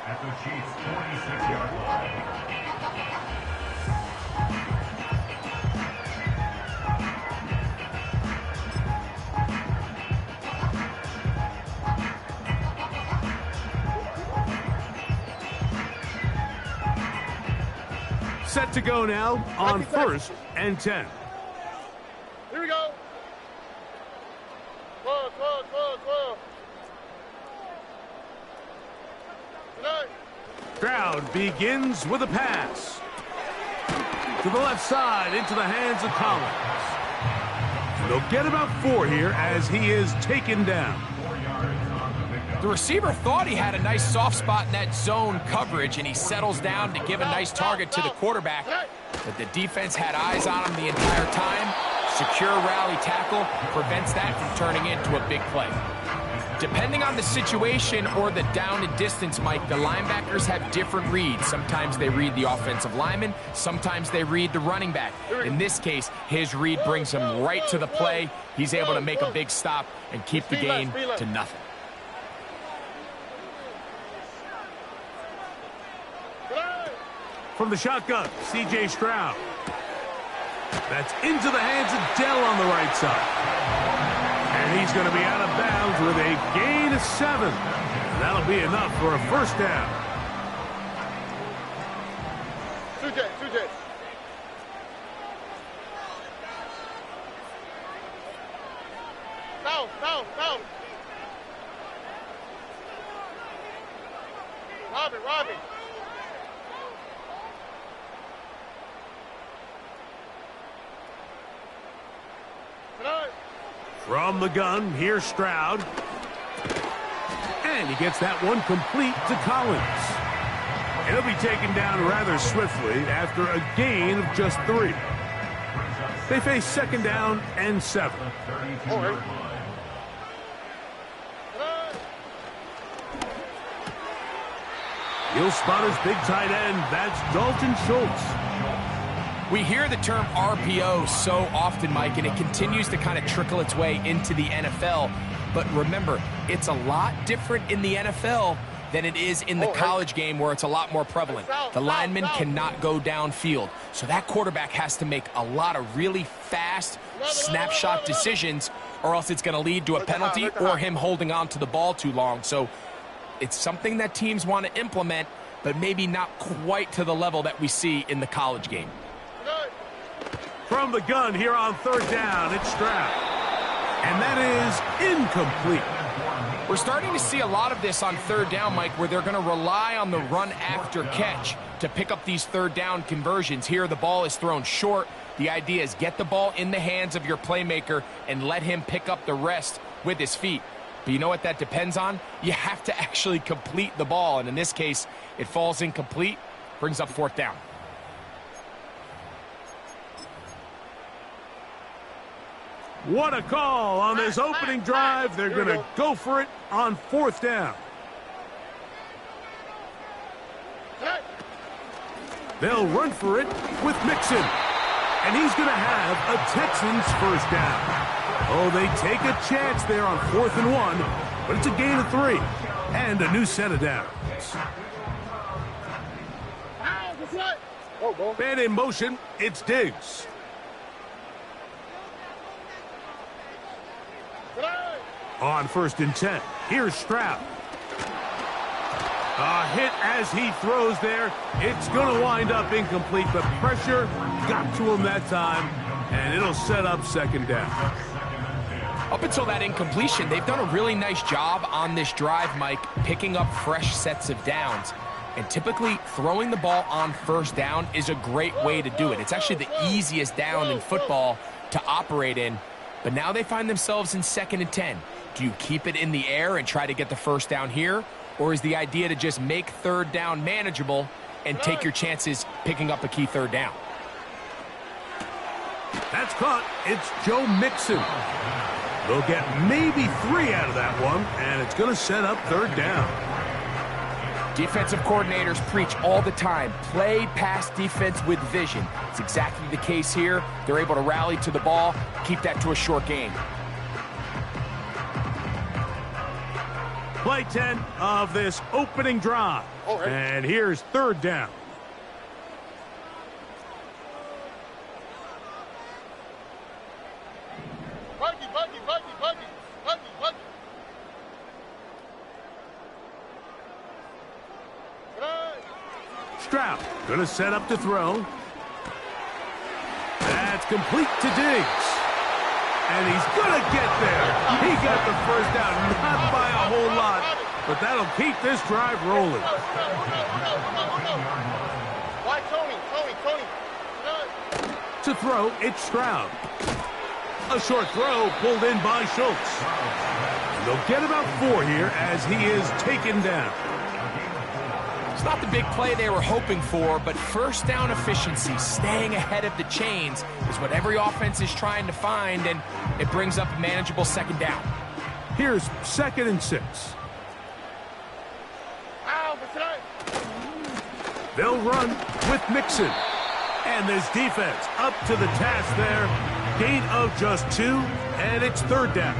At the Chiefs' 46-yard line. Set to go now on 1st and 10. Here we go. 12. Stroud begins with a pass. To the left side, into the hands of Collins. And they'll get about 4 here as he is taken down. The receiver thought he had a nice soft spot in that zone coverage, and he settles down to give a nice target to the quarterback. But the defense had eyes on him the entire time. Secure rally tackle prevents that from turning into a big play. Depending on the situation or the down and distance, Mike, the linebackers have different reads. Sometimes they read the offensive lineman. Sometimes they read the running back. In this case, his read brings him right to the play. He's able to make a big stop and keep the gain to nothing. From the shotgun, C.J. Stroud. That's into the hands of Dell on the right side. And he's going to be out of bounds with a gain of 7. And that'll be enough for a first down. 2J. Down. Robbie. From the gun, here's Stroud. And he gets that one complete to Collins. He'll be taken down rather swiftly after a gain of just 3. They face 2nd down and 7. He'll spot his big tight end. That's Dalton Schultz. We hear the term RPO so often, Mike, and it continues to kind of trickle its way into the NFL. But remember, it's a lot different in the NFL than it is in the college game, where it's a lot more prevalent. The lineman cannot go downfield, so that quarterback has to make a lot of really fast snapshot decisions, or else it's going to lead to a penalty or him holding on to the ball too long. So it's something that teams want to implement, but maybe not quite to the level that we see in the college game. From the gun here on 3rd down, it's Stroud. And that is incomplete. We're starting to see a lot of this on 3rd down, Mike, where they're going to rely on the run after catch to pick up these 3rd down conversions. Here the ball is thrown short. The idea is get the ball in the hands of your playmaker and let him pick up the rest with his feet. But you know what that depends on? You have to actually complete the ball, and in this case, it falls incomplete, brings up 4th down. What a call on this opening drive. They're going to go for it on 4th down. They'll run for it with Mixon. And he's going to have a Texans first down. Oh, they take a chance there on 4th and 1, but it's a gain of 3 and a new set of downs. Man in motion, it's Diggs. On 1st and 10, here's Stroud. A hit as he throws there. It's going to wind up incomplete, but pressure got to him that time, and it'll set up 2nd down. Up until that incompletion, they've done a really nice job on this drive, Mike, picking up fresh sets of downs. And typically, throwing the ball on 1st down is a great way to do it. It's actually the easiest down in football to operate in. But now they find themselves in 2nd and 10. Do you keep it in the air and try to get the 1st down here? Or is the idea to just make 3rd down manageable and take your chances picking up a key 3rd down? That's caught. It's Joe Mixon. They'll get maybe 3 out of that one, and it's going to set up 3rd down. Defensive coordinators preach all the time, play pass defense with vision. It's exactly the case here. They're able to rally to the ball, keep that to a short gain. Play 10 of this opening drive. All right. And here's third down. Buggy. Stroud going to set up to throw. That's complete to Diggs. And he's going to get there. He got the first down, not by a whole lot, but that'll keep this drive rolling. Why Tony? To throw, it's Stroud. A short throw pulled in by Schultz. And they'll get about 4 here as he is taken down. It's not the big play they were hoping for, but first down efficiency, staying ahead of the chains, is what every offense is trying to find, and it brings up a manageable second down. Here's 2nd and 6. They'll run with Mixon. And this defense up to the task there. Gain of just 2, and it's third down.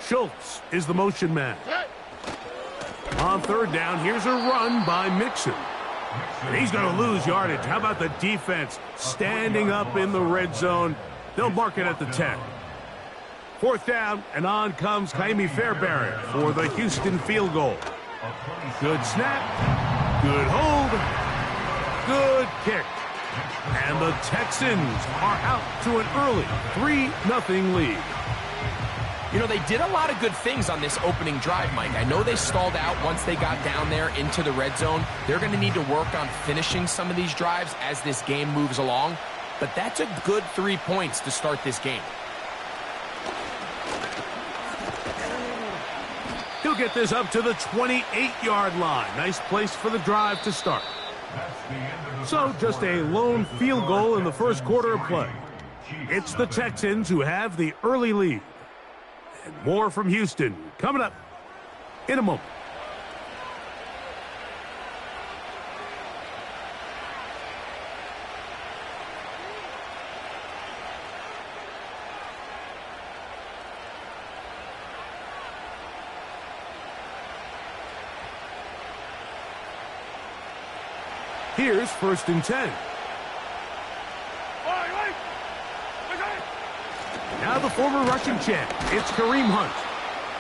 Schultz is the motion man. On third down, here's a run by Mixon. And he's going to lose yardage. How about the defense standing up in the red zone? They'll mark it at the 10. Fourth down, and on comes Kaimi Fairbairn for the Houston field goal. Good snap, good hold, good kick. And the Texans are out to an early 3-0 lead. You know, they did a lot of good things on this opening drive, Mike. I know they stalled out once they got down there into the red zone. They're going to need to work on finishing some of these drives as this game moves along. But that's a good 3 points to start this game. He'll get this up to the 28-yard line. Nice place for the drive to start. So just a lone field goal in the first quarter of play. It's the Texans who have the early lead. And more from Houston coming up in a moment. Here's 1st and 10. Now the former Russian champ, it's Kareem Hunt.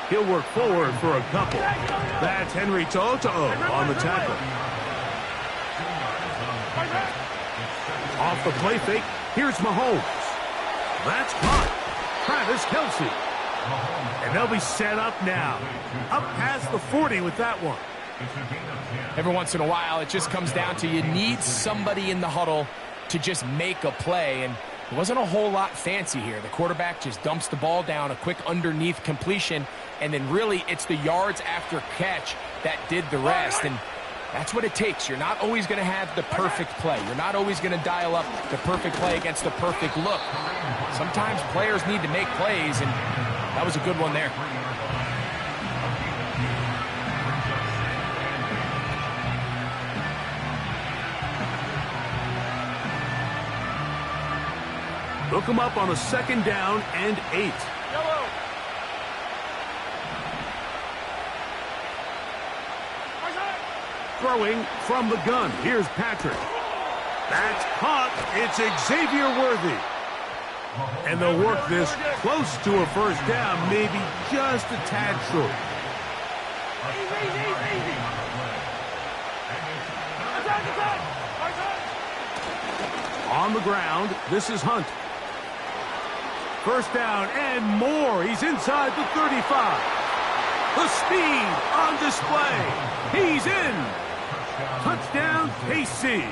He'll work forward for a couple. That's Henry To'o on the tackle. Off the play fake, here's Mahomes. That's caught. Travis Kelce. And they'll be set up now. Up past the 40 with that one. Every once in a while, it just comes down to you need somebody in the huddle to just make a play, and it wasn't a whole lot fancy here. The quarterback just dumps the ball down, a quick underneath completion, and then really it's the yards after catch that did the rest, and that's what it takes. You're not always going to have the perfect play. You're not always going to dial up the perfect play against the perfect look. Sometimes players need to make plays, and that was a good one there. Hook him up on a 2nd down and 8. Yellow. Throwing from the gun. Here's Patrick. That's caught. It's Xavier Worthy. And they'll work this close to a first down, maybe just a tad short. On the ground, this is Hunt. First down and more. He's inside the 35. The speed on display. He's in. Touchdown, KC.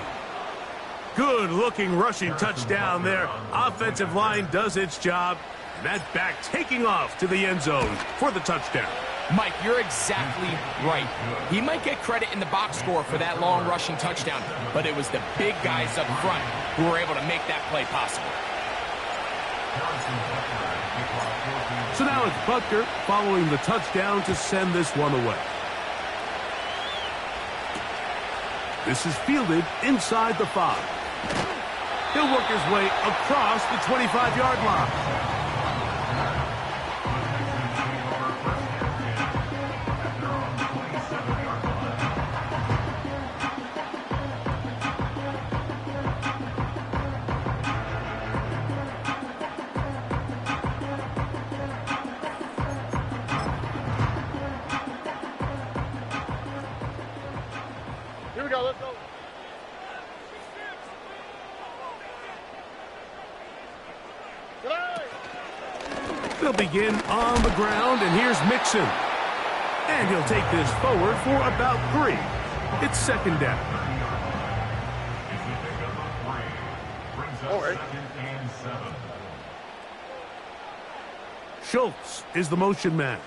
Good-looking rushing touchdown there. Offensive line does its job. And that back taking off to the end zone for the touchdown. Mike, you're exactly right. He might get credit in the box score for that long rushing touchdown, but it was the big guys up front who were able to make that play possible. So now it's Butker following the touchdown to send this one away. This is fielded inside the 5. He'll work his way across the 25-yard line. Here we go, let's go. They'll begin on the ground, and here's Milton. And he'll take this forward for about 3. It's second down. All right. Schultz is the motion man.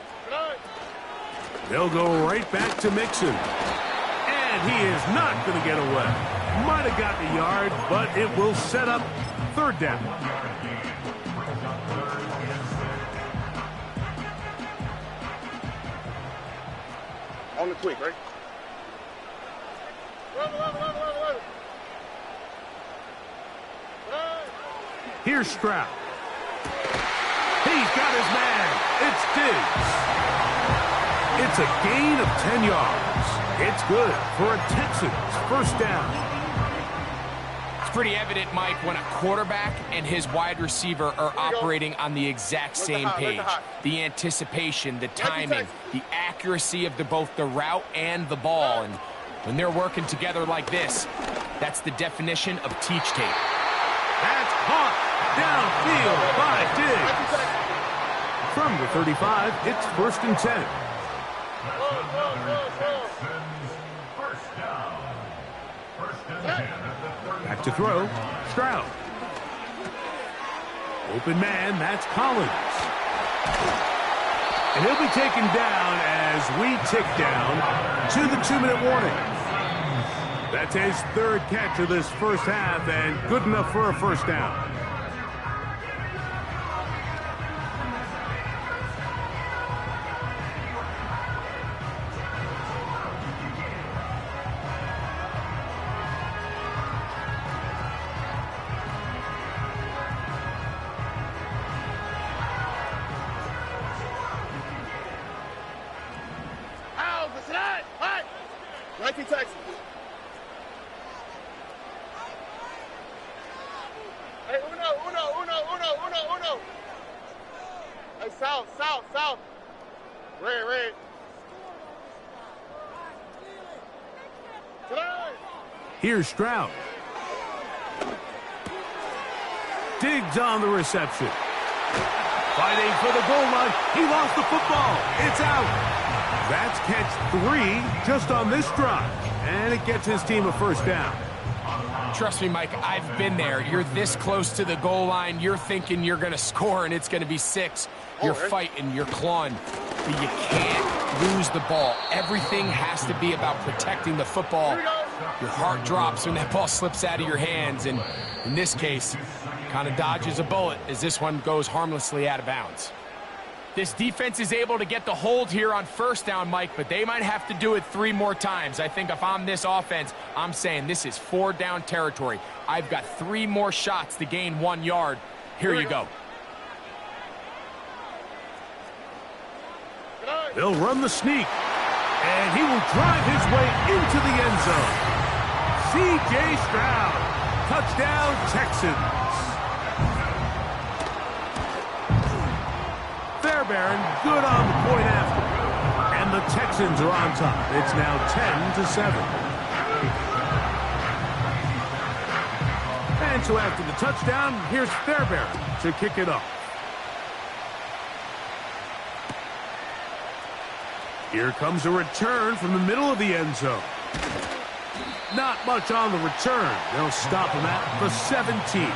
They'll go right back to Milton. And he is not going to get away. Might have got the yard, but it will set up third down. On the quick, right? Here's Stroud. He's got his man. It's Diggs. It's a gain of 10 yards. It's good for a Texans first down. It's pretty evident, Mike, when a quarterback and his wide receiver are operating on the exact same page. The anticipation, the timing, the accuracy of both the route and the ball. And when they're working together like this, that's the definition of teach tape. That's caught downfield by Diggs. From the 35, it's 1st and 10. Back to throw, Stroud. Open man, that's Collins. And he'll be taken down as we tick down to the 2-minute warning. That's his 3rd catch of this first half, and good enough for a first down. Texas. Hey, uno. Hey, south. Red. Here's Stroud. Diggs on the reception. Fighting for the goal line. He lost the football. It's out. That's catch 3 just on this drive. And it gets his team a first down. Trust me, Mike, I've been there. You're this close to the goal line. You're thinking you're going to score, and it's going to be 6. You're fighting, you're clawing, but you can't lose the ball. Everything has to be about protecting the football. Your heart drops when that ball slips out of your hands, and in this case, kind of dodges a bullet as this one goes harmlessly out of bounds. This defense is able to get the hold here on first down, Mike, but they might have to do it 3 more times. I think if I'm this offense, I'm saying this is 4 down territory. I've got 3 more shots to gain 1 yard. Here you go. They'll run the sneak, and he will drive his way into the end zone. C.J. Stroud, touchdown Texans. Fairbairn good on the point after. And the Texans are on top. It's now 10-7. And so after the touchdown, here's Fairbairn to kick it off. Here comes a return from the middle of the end zone. Not much on the return. They'll stop him at the 17.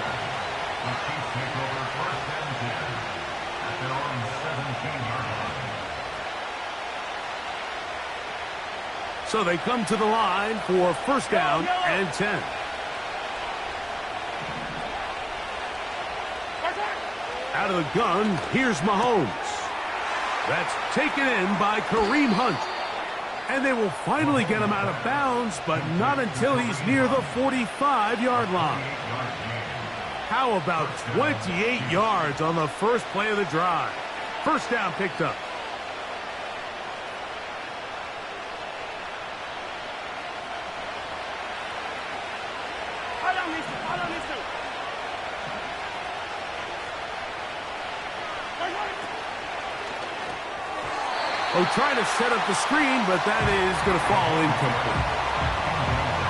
So they come to the line for first down and 10. Out of the gun, here's Mahomes. That's taken in by Kareem Hunt. And they will finally get him out of bounds, but not until he's near the 45-yard line. How about 28 yards on the first play of the drive? First down picked up. Oh, trying to set up the screen, but that is going to fall incomplete.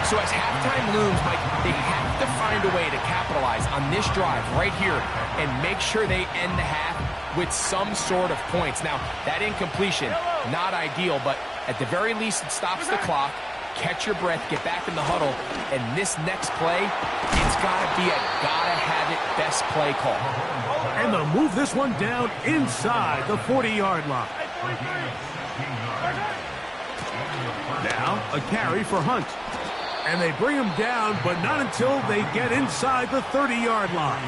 So as halftime looms, Mike, they have to find a way to capitalize on this drive right here and make sure they end the half with some sort of points. Now, that incompletion, not ideal, but at the very least, it stops the clock. Catch your breath, get back in the huddle, and this next play, it's got to be a gotta-have-it best play call. And they'll move this one down inside the 40-yard line. Now, a carry for Hunt. And they bring him down, but not until they get inside the 30-yard line.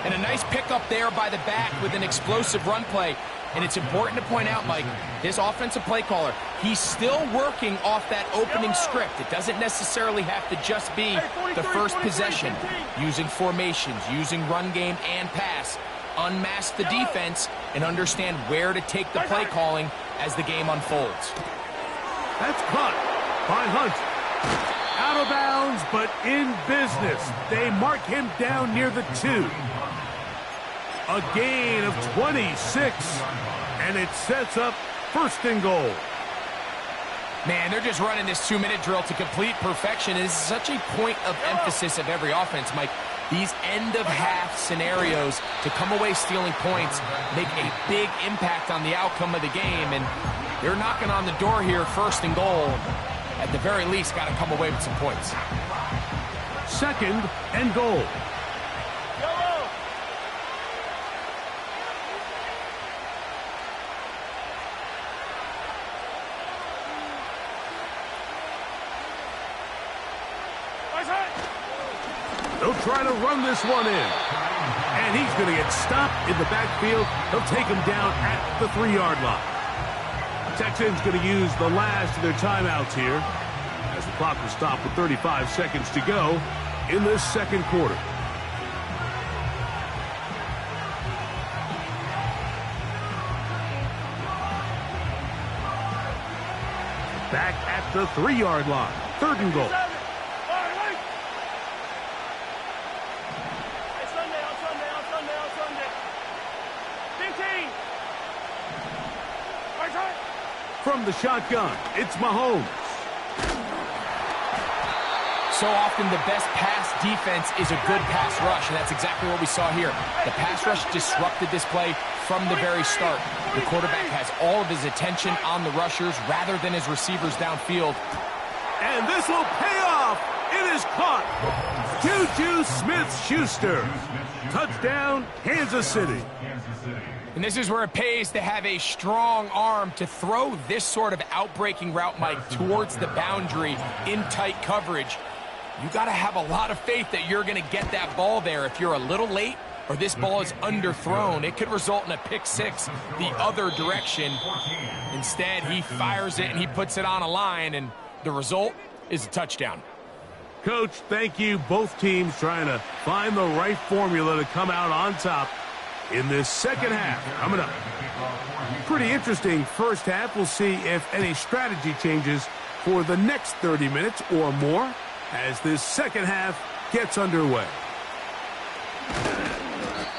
And a nice pickup there by the back with an explosive run play. And it's important to point out, Mike, this offensive play caller, he's still working off that opening script. It doesn't necessarily have to just be the first possession. Using formations, using run game and pass. Unmask the defense and understand where to take the play calling as the game unfolds. That's caught by Hunt. Out of bounds, but in business. They mark him down near the 2. A gain of 26, and it sets up first and goal. Man, they're just running this 2-minute drill to complete perfection. It is such a point of emphasis of every offense, Mike. These end-of-half scenarios to come away stealing points make a big impact on the outcome of the game, and they're knocking on the door here, first and goal. At the very least, got to come away with some points. Second and goal. They'll try to run this one in. And he's going to get stopped in the backfield. They'll take him down at the 3-yard line. Texans going to use the last of their timeouts here as the clock will stop with 35 seconds to go in this second quarter. Back at the 3-yard line. Third and goal. From the shotgun, it's Mahomes. So often the best pass defense is a good pass rush, and that's exactly what we saw here. The pass rush disrupted this play from the very start. The quarterback has all of his attention on the rushers rather than his receivers downfield. And this will pay off. It is caught. Juju Smith-Schuster. Touchdown, Kansas City. And this is where it pays to have a strong arm to throw this sort of outbreaking route, Mike, towards the boundary in tight coverage. You got to have a lot of faith that you're going to get that ball there. If you're a little late or this ball is underthrown, it could result in a pick six the other direction. Instead, he fires it and he puts it on a line, and the result is a touchdown. Coach, thank you. Both teams trying to find the right formula to come out on top in this second half. Coming up. Pretty interesting first half. We'll see if any strategy changes for the next 30 minutes or more as this second half gets underway.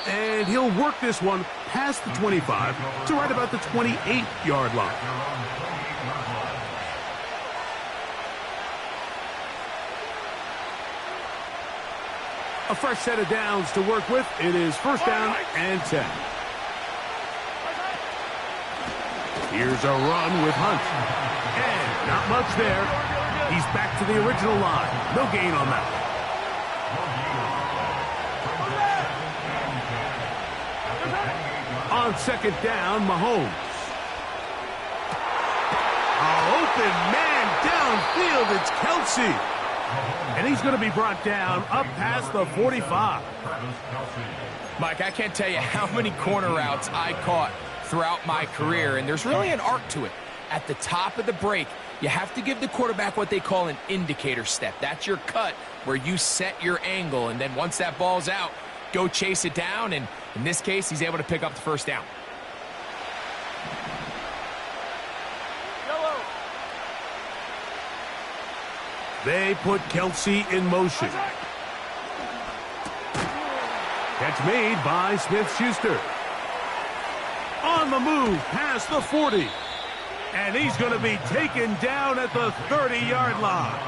And he'll work this one past the 25 to right about the 28-yard line. A fresh set of downs to work with. It is first down and 10. Here's a run with Hunt. And not much there. He's back to the original line. No gain on that. On second down, Mahomes. Open man downfield. It's Kelsey. And he's going to be brought down up past the 45. Mike, I can't tell you how many corner routes I caught throughout my career, and there's really an arc to it. At the top of the break, you have to give the quarterback what they call an indicator step. That's your cut where you set your angle, and then once that ball's out, go chase it down, and in this case, he's able to pick up the first down. They put Kelsey in motion. Catch made by Smith-Schuster. On the move past the 40. And he's going to be taken down at the 30-yard line.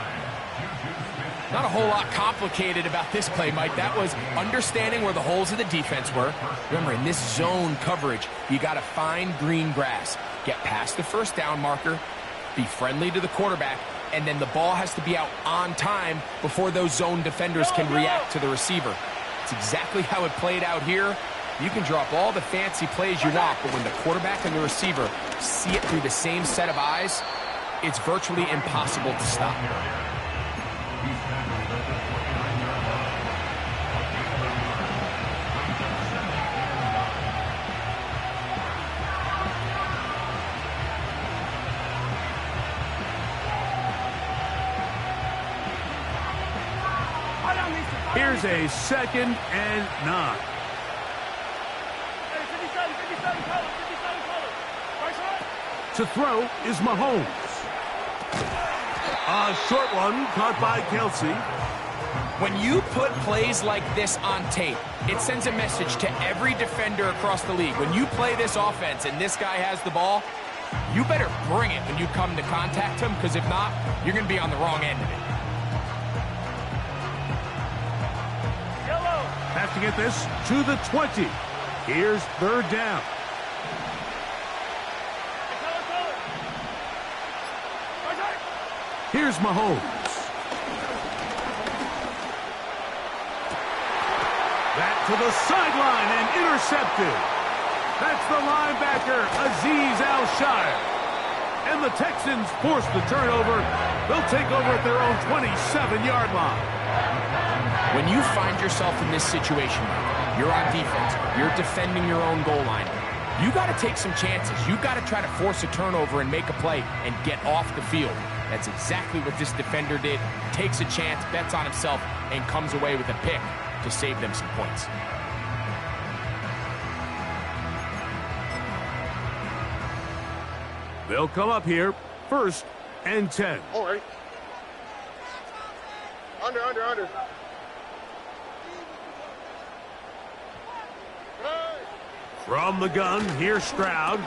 Not a whole lot complicated about this play, Mike. That was understanding where the holes of the defense were. Remember, in this zone coverage, you got to find green grass. Get past the first down marker, be friendly to the quarterback, and then the ball has to be out on time before those zone defenders can react to the receiver. It's exactly how it played out here. You can drop all the fancy plays you want, but when the quarterback and the receiver see it through the same set of eyes, it's virtually impossible to stop. Here's a 2nd and 9. To throw is Mahomes. A short one caught by Kelsey. When you put plays like this on tape, it sends a message to every defender across the league. When you play this offense and this guy has the ball, you better bring it when you come to contact him, because if not, you're going to be on the wrong end of it. Have to get this to the 20. Here's 3rd down. Here's Mahomes. That to the sideline and intercepted. That's the linebacker, Azeez Al-Shire. And the Texans force the turnover. They'll take over at their own 27-yard line. When you find yourself in this situation, you're on defense, you're defending your own goal line, you got to take some chances. You got to try to force a turnover and make a play and get off the field. That's exactly what this defender did. Takes a chance, bets on himself, and comes away with a pick to save them some points. They'll come up here, 1st and 10. All right. Under. From the gun, here's Stroud.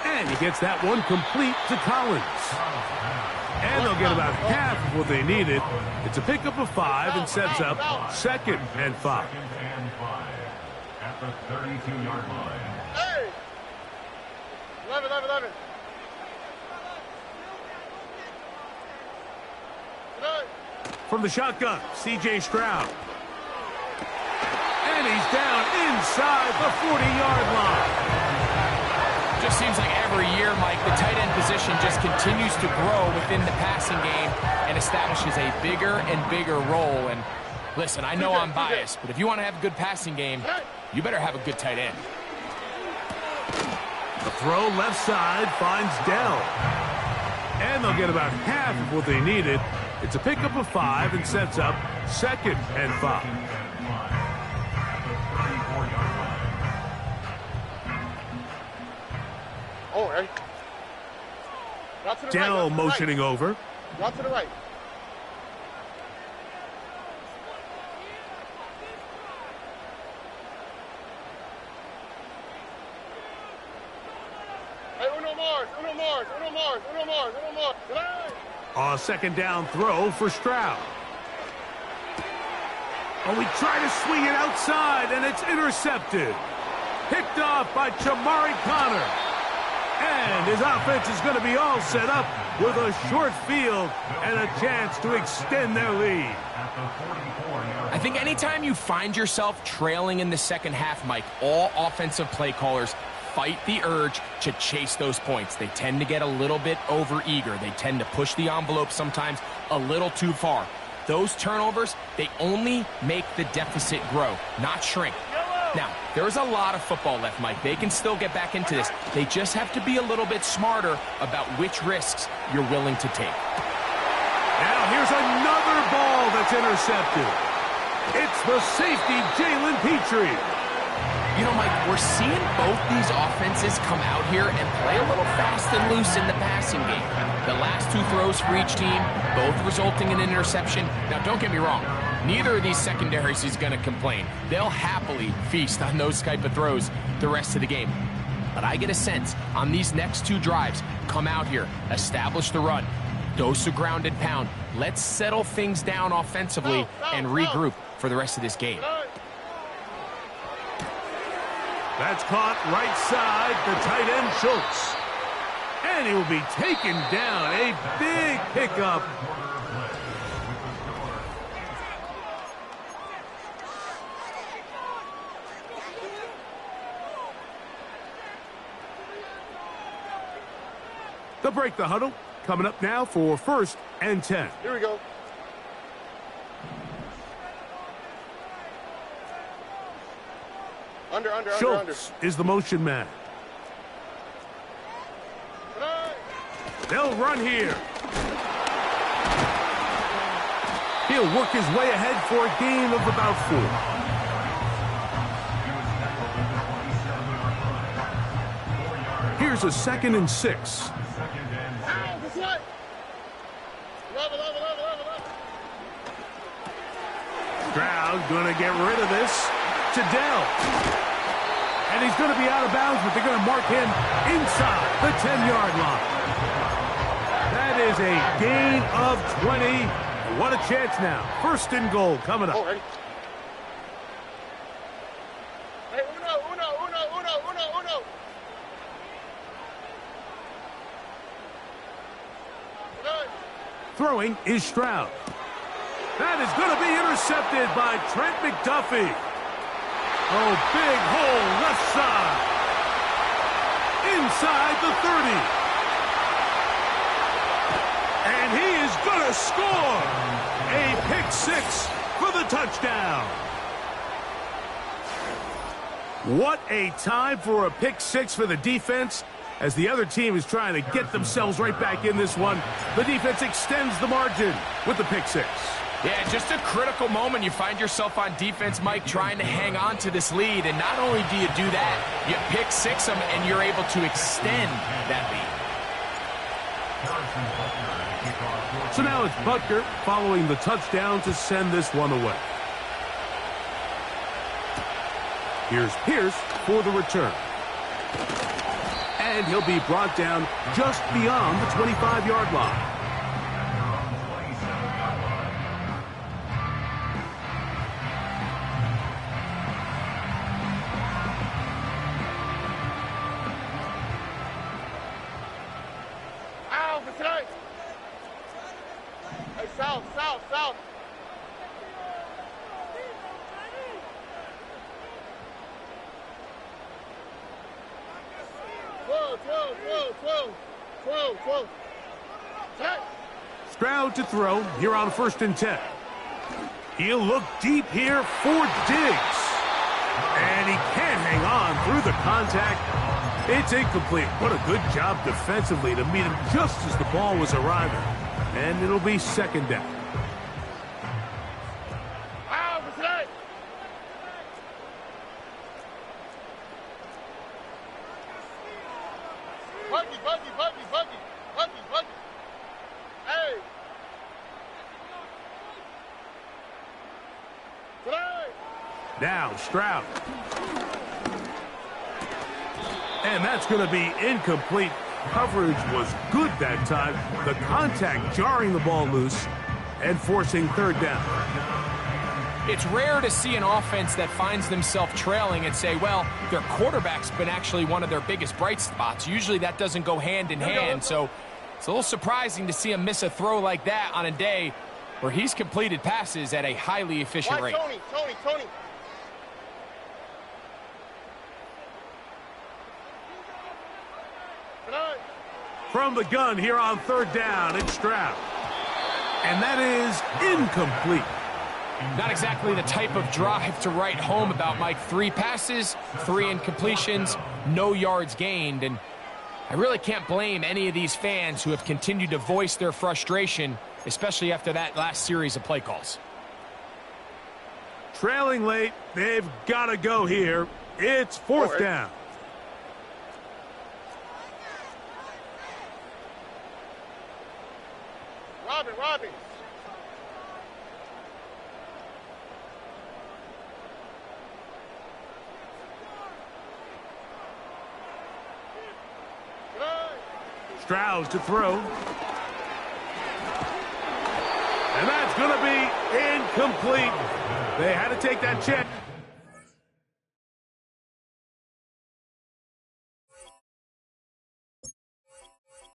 And he gets that one complete to Collins. And they'll get about half of what they needed. It's a pickup of 5 and sets up 2nd and 5. At the 32-yard line. Hey! 11. From the shotgun, C.J. Stroud. And he's down inside the 40-yard line. Just seems like every year, Mike, the tight end position just continues to grow within the passing game and establishes a bigger and bigger role. And listen, I know I'm biased, but if you want to have a good passing game, you better have a good tight end. The throw left side finds Dell. And they'll get about half of what they needed. It's a pickup of 5 and sets up 2nd and 5. All right. Dell motioning over. Route to the right. Hey, Uno Mars. A 2nd down throw for Stroud. Oh, we try to swing it outside, and it's intercepted. Picked off by Chamari Connor. And his offense is going to be all set up with a short field and a chance to extend their lead. I think anytime you find yourself trailing in the second half, Mike, all offensive play callers fight the urge to chase those points. They tend to get a little bit overeager. They tend to push the envelope sometimes a little too far. Those turnovers, they only make the deficit grow, not shrink. Now, there's a lot of football left, Mike. They can still get back into this. They just have to be a little bit smarter about which risks you're willing to take. Now here's another ball that's intercepted. It's the safety, Jalen Petrie. You know, Mike, we're seeing both these offenses come out here and play a little fast and loose in the passing game. The last two throws for each team, both resulting in an interception. Now, don't get me wrong. Neither of these secondaries is going to complain. They'll happily feast on those type of throws the rest of the game. But I get a sense on these next two drives, come out here, establish the run, dose of ground and pound. Let's settle things down offensively and regroup for the rest of this game. That's caught right side, the tight end Schultz. And he will be taken down. A big pickup. They'll break the huddle. Coming up now for 1st and 10. Here we go. Under. Schultz is the motion man. They'll run here. He'll work his way ahead for a gain of about 4. Here's a 2nd and 6. Stroud going to get rid of this to Dell. And he's going to be out of bounds, but they're going to mark him inside the 10-yard line. That is a gain of 20. And what a chance now. 1st and goal coming up. Oh, ready. Hey, uno. Throwing is Stroud. That is going to be intercepted by Trent McDuffie. Oh, big hole left side. Inside the 30. And he is going to score. A pick 6 for the touchdown. What a time for a pick 6 for the defense. As the other team is trying to get themselves right back in this one, the defense extends the margin with the pick 6. Yeah, just a critical moment. You find yourself on defense, Mike, trying to hang on to this lead. And not only do you do that, you pick 6 them, and you're able to extend that lead. So now it's Butker following the touchdown to send this one away. Here's Pierce for the return. And he'll be brought down just beyond the 25-yard line. Ow, for tonight. Hey, south. Whoa. Stroud to throw here on 1st and 10. He'll look deep here for Diggs. And he can't hang on through the contact. It's incomplete. What a good job defensively to meet him just as the ball was arriving. And it'll be 2nd down. Buggy. Hey. Now Stroud. And that's going to be incomplete. Coverage was good that time. The contact jarring the ball loose and forcing 3rd down. It's rare to see an offense that finds themselves trailing and say, well, their quarterback's been actually one of their biggest bright spots. Usually that doesn't go hand in hand, so it's a little surprising to see him miss a throw like that on a day where he's completed passes at a highly efficient rate. Tony. From the gun here on third down, it's Stroud. And that is incomplete. Not exactly the type of drive to write home about, Mike. 3 passes, 3 incompletions, no yards gained. And I really can't blame any of these fans who have continued to voice their frustration, especially after that last series of play calls. Trailing late, they've got to go here. It's fourth down. Robbie. Stroud to throw. And that's going to be incomplete. They had to take that check.